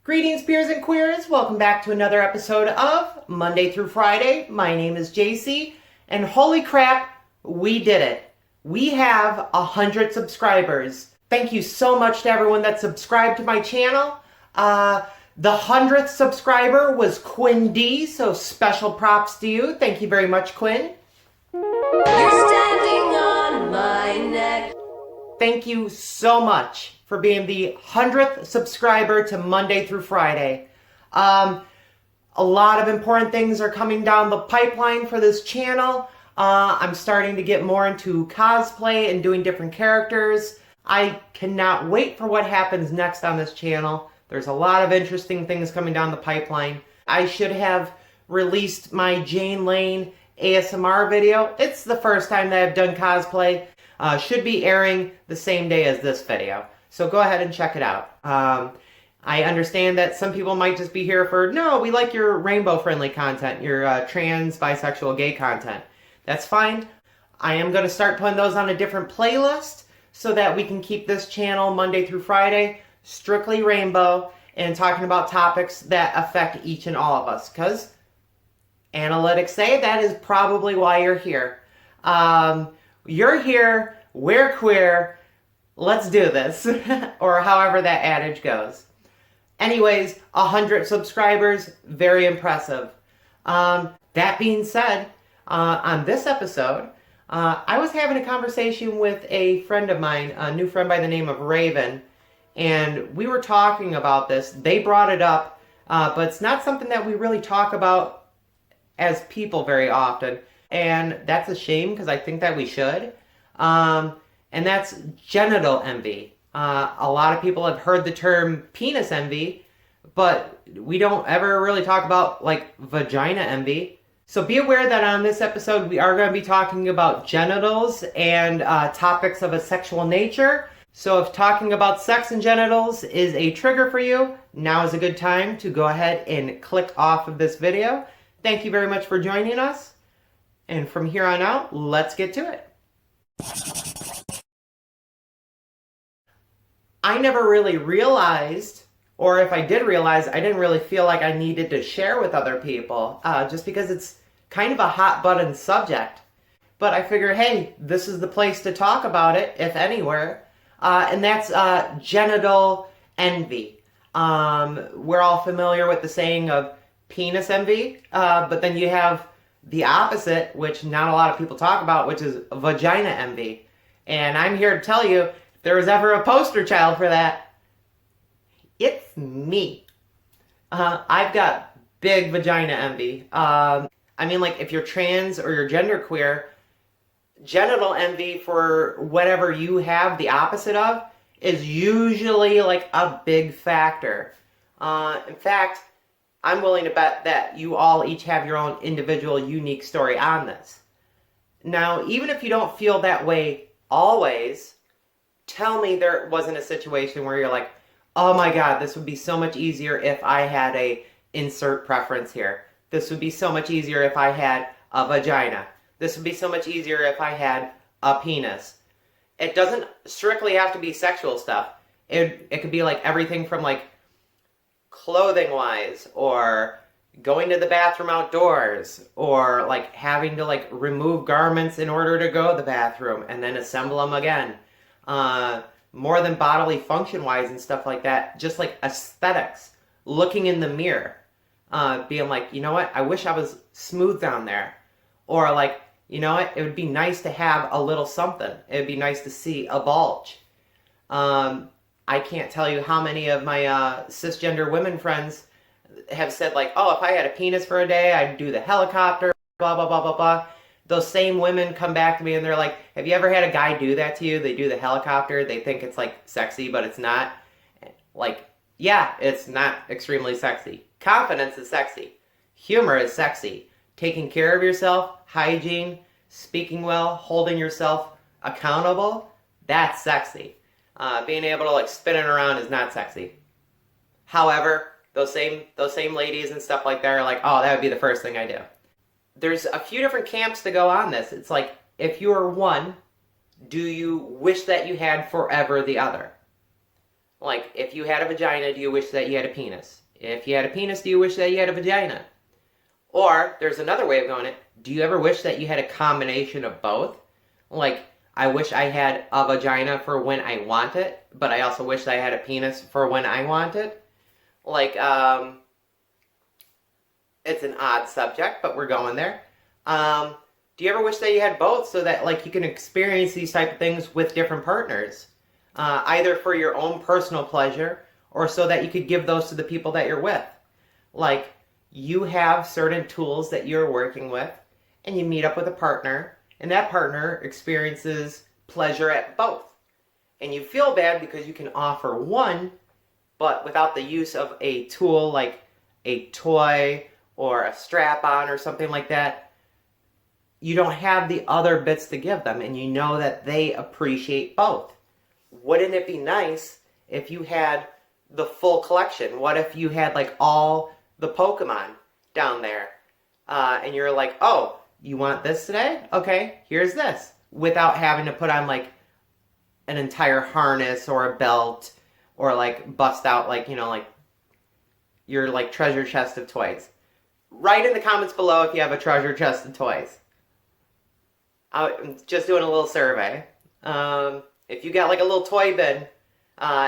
Greetings, peers and queers. Welcome back to another episode of Monday through Friday. My name is JC, and holy crap, we did it. We have 100 subscribers. Thank you so much to everyone that subscribed to my channel. The 100th subscriber was Quinn D, so special props to you. Thank you very much, Quinn. You're standing on my neck. Thank you so much for being the 100th subscriber to Monday through Friday. A lot of important things are coming down the pipeline for this channel. I'm starting to get more into cosplay and doing different characters. I cannot wait for what happens next on this channel. There's a lot of interesting things coming down the pipeline. I should have released my Jane Lane ASMR video. It's the first time that I've done cosplay. Should be airing the same day as this video. So go ahead and check it out. I understand that some people might just be here for, no, we like your rainbow-friendly content, your trans, bisexual, gay content. That's fine. I am going to start putting those on a different playlist so that we can keep this channel Monday through Friday strictly rainbow and talking about topics that affect each and all of us. Because analytics say that is probably why you're here. You're here, we're queer, let's do this, or however that adage goes. Anyways, 100 subscribers, very impressive. That being said, on this episode, I was having a conversation with a friend of mine, a new friend by the name of Raven, and we were talking about this. They brought it up, but it's not something that we really talk about as people very often. And that's a shame because I think that we should. And that's genital envy. A lot of people have heard the term penis envy, but we don't ever really talk about like vagina envy. So be aware that on this episode we are going to be talking about genitals and topics of a sexual nature. So if talking about sex and genitals is a trigger for you, now is a good time to go ahead and click off of this video. Thank you very much for joining us. And from here on out, let's get to it. I never really realized, or if I did realize, I didn't really feel like I needed to share with other people, just because it's kind of a hot button subject. But I figure, hey, this is the place to talk about it, if anywhere, and that's genital envy. We're all familiar with the saying of penis envy, but then you have the opposite, which not a lot of people talk about, which is vagina envy. And I'm here to tell you, if there was ever a poster child for that, it's me. I've got big vagina envy. I mean, like, if you're trans or you're genderqueer, genital envy for whatever you have the opposite of is usually, like, a big factor. In fact, I'm willing to bet that you all each have your own individual, unique story on this. Now, even if you don't feel that way always, tell me there wasn't a situation where you're like, oh my god, this would be so much easier if I had a insert preference here. This would be so much easier if I had a vagina. This would be so much easier if I had a penis. It doesn't strictly have to be sexual stuff. It could be like everything from like clothing-wise, or going to the bathroom outdoors, or like having to like remove garments in order to go to the bathroom and then assemble them again. More than bodily function-wise and stuff like that, just like aesthetics. Looking in the mirror, being like, you know what, I wish I was smooth down there. Or like, you know what, it would be nice to have a little something. It would be nice to see a bulge. I can't tell you how many of my cisgender women friends have said like, oh, if I had a penis for a day, I'd do the helicopter, blah, blah, blah, blah, blah. Those same women come back to me and they're like, have you ever had a guy do that to you? They do the helicopter, they think it's like sexy, but it's not. Like, yeah, it's not extremely sexy. Confidence is sexy. Humor is sexy. Taking care of yourself, hygiene, speaking well, holding yourself accountable, that's sexy. Being able to like spin it around is not sexy. However, those same ladies and stuff like that are like, oh, that would be the first thing I do. There's a few different camps to go on this. It's like, if you are one, do you wish that you had forever the other? Like, if you had a vagina, do you wish that you had a penis? If you had a penis, do you wish that you had a vagina? Or, there's another way of going it. Do you ever wish that you had a combination of both? Like, I wish I had a vagina for when I want it, but I also wish I had a penis for when I want it. Like, it's an odd subject, but we're going there. Do you ever wish that you had both so that, like, you can experience these type of things with different partners? Either for your own personal pleasure or so that you could give those to the people that you're with. Like, you have certain tools that you're working with, and you meet up with a partner, and that partner experiences pleasure at both. And you feel bad because you can offer one, but without the use of a tool like a toy or a strap-on or something like that, you don't have the other bits to give them, and you know that they appreciate both. Wouldn't it be nice if you had the full collection? What if you had, like, all the Pokemon down there? And you're like, oh, you want this today? Okay, here's this. Without having to put on, like, an entire harness or a belt or, like, bust out, like, you know, like, your, like, treasure chest of toys. Write in the comments below if you have a treasure chest of toys. I'm just doing a little survey. If you got like a little toy bin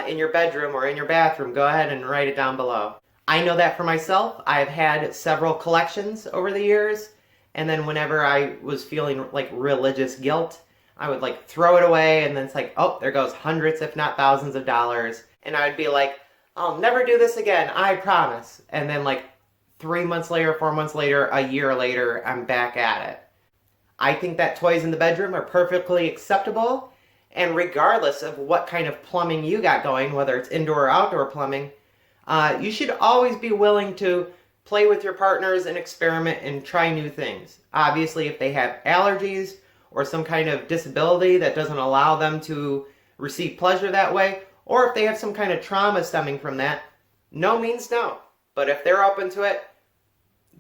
in your bedroom or in your bathroom, go ahead and write it down below. I know that for myself. I've had several collections over the years, and then whenever I was feeling like religious guilt, I would like throw it away, and then it's like, oh, there goes hundreds if not thousands of dollars. And I would be like, I'll never do this again, I promise. And then like 3 months later, 4 months later, a year later, I'm back at it. I think that toys in the bedroom are perfectly acceptable. And regardless of what kind of plumbing you got going, whether it's indoor or outdoor plumbing, you should always be willing to play with your partners and experiment and try new things. Obviously, if they have allergies or some kind of disability that doesn't allow them to receive pleasure that way, or if they have some kind of trauma stemming from that, no means no. But if they're open to it,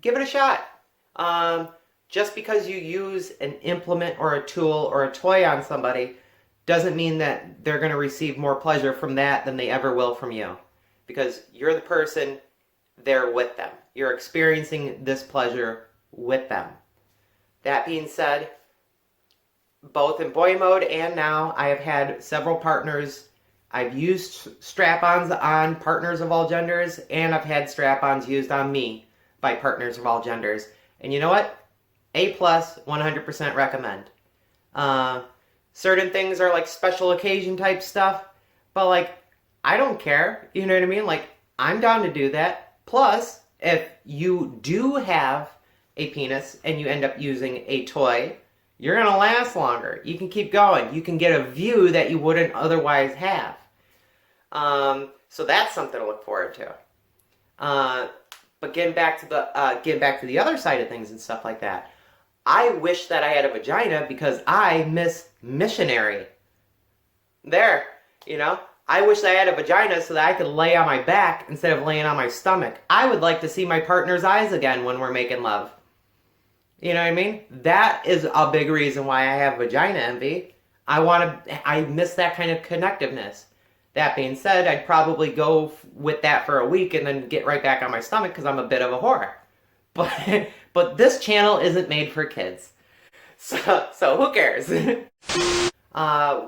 give it a shot. Just because you use an implement or a tool or a toy on somebody doesn't mean that they're going to receive more pleasure from that than they ever will from you. Because you're the person there with them. You're experiencing this pleasure with them. That being said, both in boy mode and now, I have had several partners. I've used strap-ons on partners of all genders, and I've had strap-ons used on me by partners of all genders. And you know what? A+, 100% recommend. Certain things are like special occasion type stuff, but like, I don't care, you know what I mean? Like, I'm down to do that. Plus, if you do have a penis and you end up using a toy, you're gonna last longer. You can keep going. You can get a view that you wouldn't otherwise have. So that's something to look forward to. But getting back to the other side of things and stuff like that, I wish that I had a vagina because I miss missionary. There, you know? I wish I had a vagina so that I could lay on my back instead of laying on my stomach. I would like to see my partner's eyes again when we're making love. You know what I mean? That is a big reason why I have vagina envy. I miss that kind of connectiveness. That being said, I'd probably go with that for a week and then get right back on my stomach because I'm a bit of a whore. But this channel isn't made for kids. So who cares?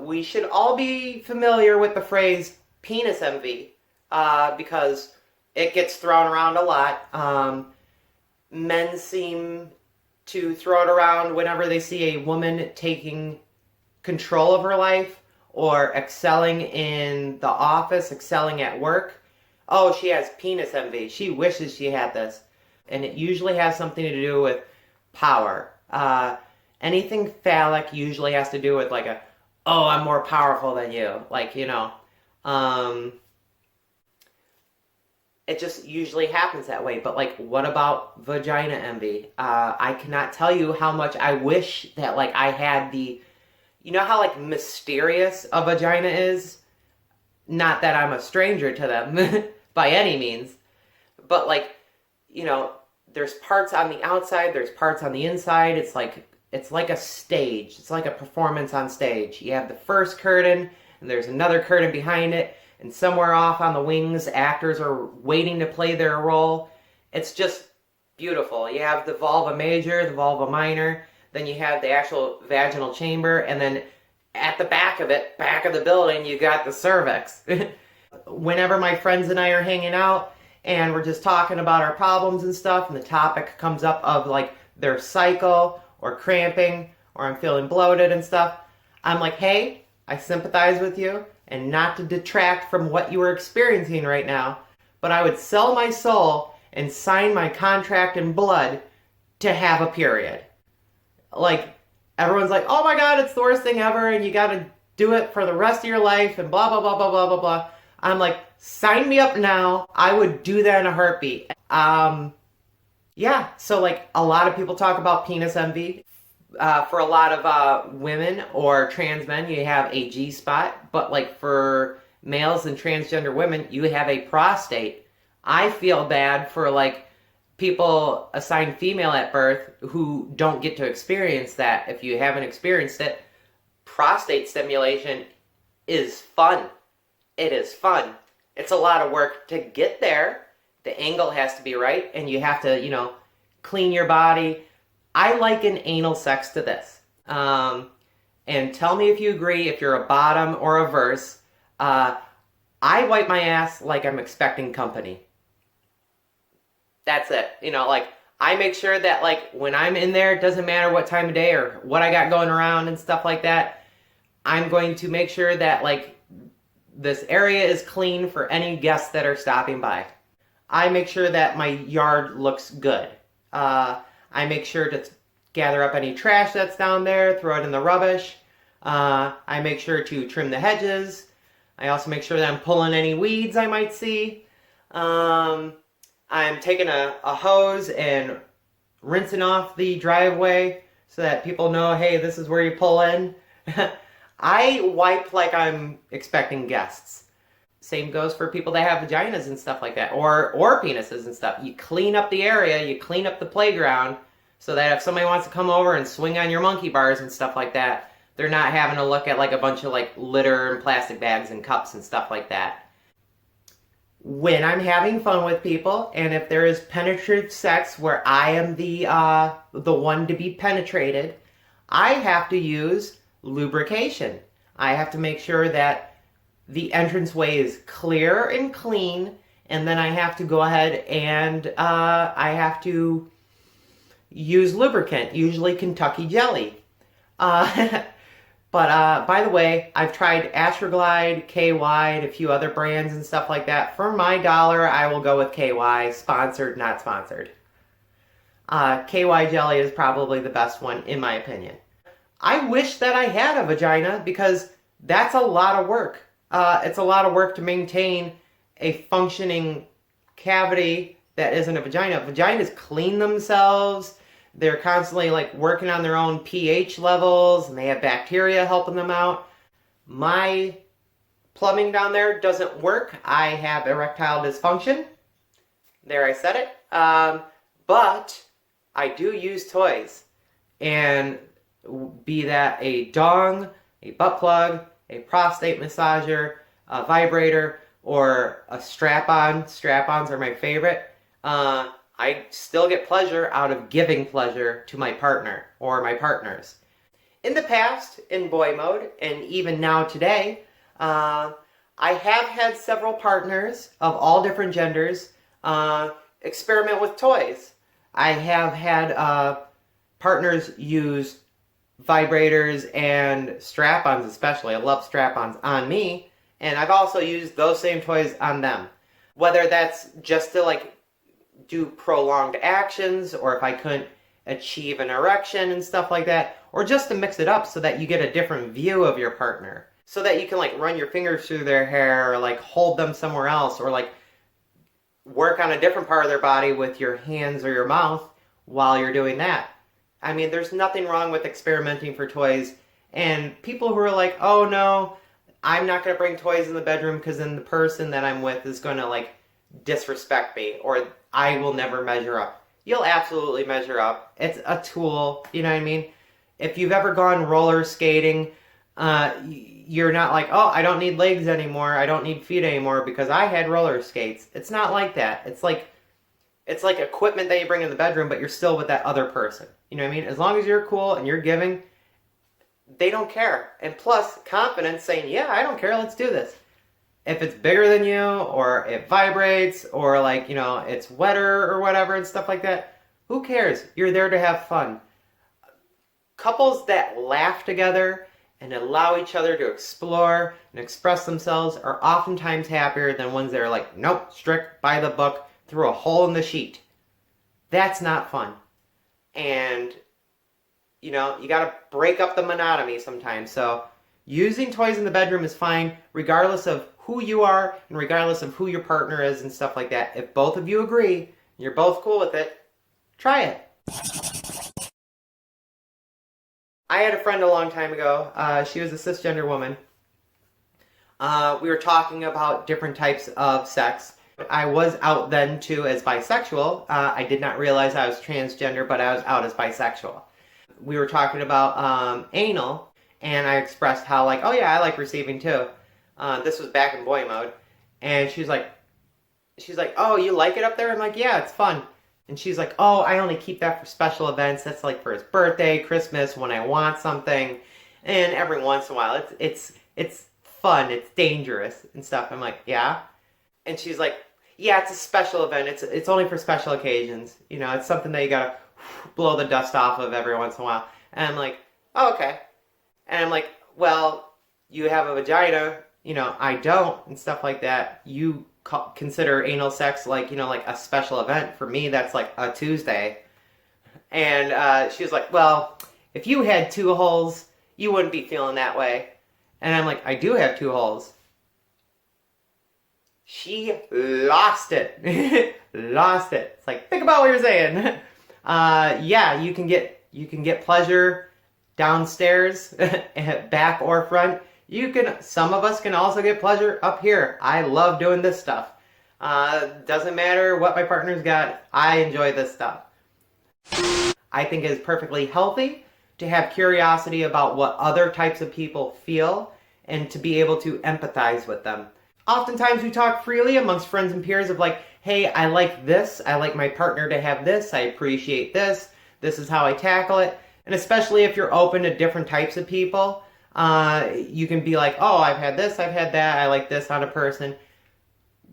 We should all be familiar with the phrase penis envy because it gets thrown around a lot. Men seem to throw it around whenever they see a woman taking control of her life or excelling in the office, excelling at work. Oh, she has penis envy. She wishes she had this. And it usually has something to do with power. Anything phallic usually has to do with like oh, I'm more powerful than you. Like, you know. It just usually happens that way. But like, what about vagina envy? I cannot tell you how much I wish that like I had the, you know how like mysterious a vagina is? Not that I'm a stranger to them by any means. But like, you know, there's parts on the outside, there's parts on the inside. It's like a stage. It's like a performance on stage. You have the first curtain, and there's another curtain behind it, and somewhere off on the wings, actors are waiting to play their role. It's just beautiful. You have the vulva major, the vulva minor, then you have the actual vaginal chamber, and then at the back of it, back of the building, you got the cervix. Whenever my friends and I are hanging out and we're just talking about our problems and stuff, and the topic comes up of like their cycle or cramping or I'm feeling bloated and stuff, I'm like, hey, I sympathize with you, and not to detract from what you are experiencing right now, but I would sell my soul and sign my contract in blood to have a period. Like, everyone's like, oh my God, it's the worst thing ever, and you gotta do it for the rest of your life, and blah, blah, blah, blah, blah, blah, blah. I'm like, sign me up now. I would do that in a heartbeat. Yeah, so like a lot of people talk about penis envy. For a lot of women or trans men, you have a G spot, but like for males and transgender women, you have a prostate. I feel bad for like people assigned female at birth who don't get to experience that. If you haven't experienced it, prostate stimulation is fun. It is fun. It's a lot of work to get there. The angle has to be right, and you have to, you know, clean your body. I liken anal sex to this. And tell me if you agree, if you're a bottom or a verse. I wipe my ass like I'm expecting company. That's it. You know, like, I make sure that, like, when I'm in there, it doesn't matter what time of day or what I got going around and stuff like that. I'm going to make sure that, like, this area is clean for any guests that are stopping by. I make sure that my yard looks good. I make sure to gather up any trash that's down there, throw it in the rubbish. I make sure to trim the hedges. I also make sure that I'm pulling any weeds I might see. I'm taking a hose and rinsing off the driveway so that people know, hey, this is where you pull in. I wipe like I'm expecting guests. Same goes for people that have vaginas and stuff like that, or penises and stuff. You clean up the area, you clean up the playground, so that if somebody wants to come over and swing on your monkey bars and stuff like that, they're not having to look at like a bunch of like litter and plastic bags and cups and stuff like that. When I'm having fun with people, and if there is penetrative sex where I am the one to be penetrated, I have to use lubrication. I have to make sure that the entranceway is clear and clean, and then I have to go ahead and I have to use lubricant, usually Kentucky Jelly. But by the way, I've tried Astroglide, KY, a few other brands and stuff like that. For my dollar, I will go with KY. Sponsored, not sponsored. KY Jelly is probably the best one, in my opinion. I wish that I had a vagina, because that's a lot of work. It's a lot of work to maintain a functioning cavity that isn't a vagina. Vaginas clean themselves. They're constantly like working on their own pH levels, and they have bacteria helping them out. My plumbing down there doesn't work. I have erectile dysfunction. There, I said it. But I do use toys. And be that a dong, a butt plug, a prostate massager, a vibrator, or a strap-on. Strap-ons are my favorite. I still get pleasure out of giving pleasure to my partner or my partners. In the past, in boy mode, and even now today, I have had several partners of all different genders experiment with toys. I have had partners use vibrators and strap-ons especially. I love strap-ons on me, and I've also used those same toys on them. Whether that's just to like do prolonged actions, or if I couldn't achieve an erection and stuff like that, or just to mix it up so that you get a different view of your partner, so that you can like run your fingers through their hair, or like hold them somewhere else, or like work on a different part of their body with your hands or your mouth while you're doing that. I mean, there's nothing wrong with experimenting for toys. And people who are like, oh no, I'm not going to bring toys in the bedroom because then the person that I'm with is going to like disrespect me, or I will never measure up. You'll absolutely measure up. It's a tool, you know what I mean? If you've ever gone roller skating, You're not like, oh, I don't need legs anymore, I don't need feet anymore because I had roller skates. It's not like that. It's like equipment that you bring in the bedroom, but you're still with that other person. You know what I mean? As long as you're cool and you're giving, they don't care. And plus, confidence saying, yeah, I don't care, let's do this. If it's bigger than you, or it vibrates, or like, you know, it's wetter or whatever and stuff like that, who cares? You're there to have fun. Couples that laugh together and allow each other to explore and express themselves are oftentimes happier than ones that are like, nope, strict, by the book, through a hole in the sheet. That's not fun. And, you know, you gotta break up the monotony sometimes. So using toys in the bedroom is fine, regardless of who you are and regardless of who your partner is and stuff like that. If both of you agree, and you're both cool with it, try it. I had a friend a long time ago. She was a cisgender woman. We were talking about different types of sex. I was out then too as bisexual. I did not realize I was transgender, but I was out as bisexual. We were talking about anal, and I expressed how like, oh yeah, I like receiving too. This was back in boy mode. And she's like, oh, you like it up there? I'm like, yeah, it's fun. And she's like, oh, I only keep that for special events. That's like for his birthday, Christmas, when I want something. And every once in a while, it's fun, it's dangerous and stuff. I'm like, yeah. And she's like, yeah, it's a special event. It's only for special occasions. You know, it's something that you gotta blow the dust off of every once in a while. And I'm like, oh, okay. And I'm like, well, you have a vagina, you know, I don't, and stuff like that. You consider anal sex like, you know, like a special event. For me, that's like a Tuesday. And she was like, well, if you had 2 holes, you wouldn't be feeling that way. And I'm like, I do have 2 holes. She lost it. Lost it. It's like, think about what you're saying. Yeah, you can get pleasure downstairs, back or front. Some of us can also get pleasure up here. I love doing this stuff. Doesn't matter what my partner's got, I enjoy this stuff. I think it is perfectly healthy to have curiosity about what other types of people feel and to be able to empathize with them. Oftentimes we talk freely amongst friends and peers of like, hey, I like this, I like my partner to have this, I appreciate this, this is how I tackle it. And especially if you're open to different types of people, you can be like, oh, I've had this, I've had that, I like this on a person.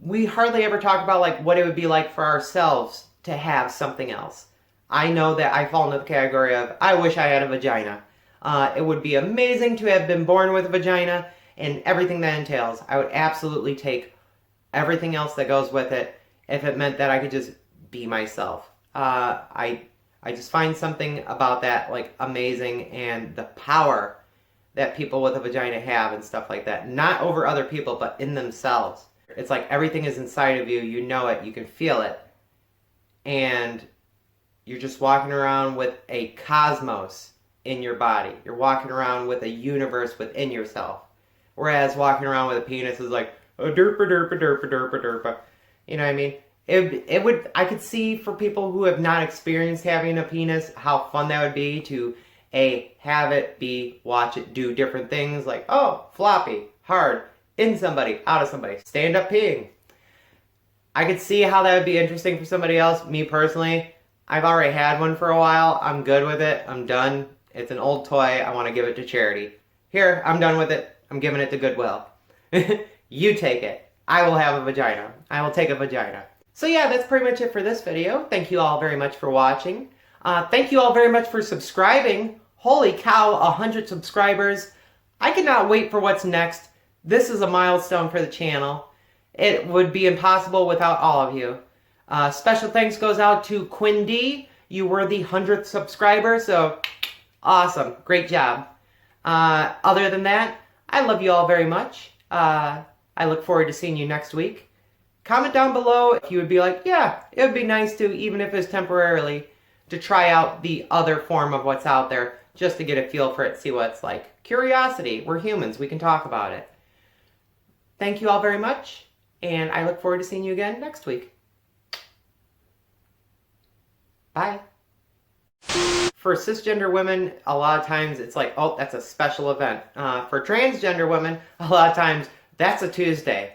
We hardly ever talk about like what it would be like for ourselves to have something else. I know that I fall into the category of, I wish I had a vagina. It would be amazing to have been born with a vagina and everything that entails. I would absolutely take everything else that goes with it if it meant that I could just be myself. I just find something about that like amazing, and the power that people with a vagina have and stuff like that. Not over other people, but in themselves. It's like everything is inside of you, you know it, you can feel it. And you're just walking around with a cosmos in your body. You're walking around with a universe within yourself. Whereas walking around with a penis is like, a derpa derpa derpa derpa derpa. You know what I mean? I could see for people who have not experienced having a penis, how fun that would be to A, have it, B, watch it do different things like, oh, floppy, hard, in somebody, out of somebody, stand up peeing. I could see how that would be interesting for somebody else. Me personally, I've already had one for a while. I'm good with it. I'm done. It's an old toy. I want to give it to charity. Here, I'm done with it. I'm giving it to Goodwill. You take it. I will have a vagina. I will take a vagina. So yeah, that's pretty much it for this video. Thank you all very much for watching. Thank you all very much for subscribing. Holy cow, 100 subscribers. I cannot wait for what's next. This is a milestone for the channel. It would be impossible without all of you. Special thanks goes out to Quinn D. You were the 100th subscriber, so awesome. Great job. Other than that, I love you all very much. I look forward to seeing you next week. Comment down below if you would be like, yeah, it would be nice to, even if it's temporarily, to try out the other form of what's out there, just to get a feel for it, see what it's like. Curiosity. We're humans. We can talk about it. Thank you all very much, and I look forward to seeing you again next week. Bye. for cisgender women, a lot of times it's like, oh, that's a special event. For transgender women, a lot of times that's a Tuesday.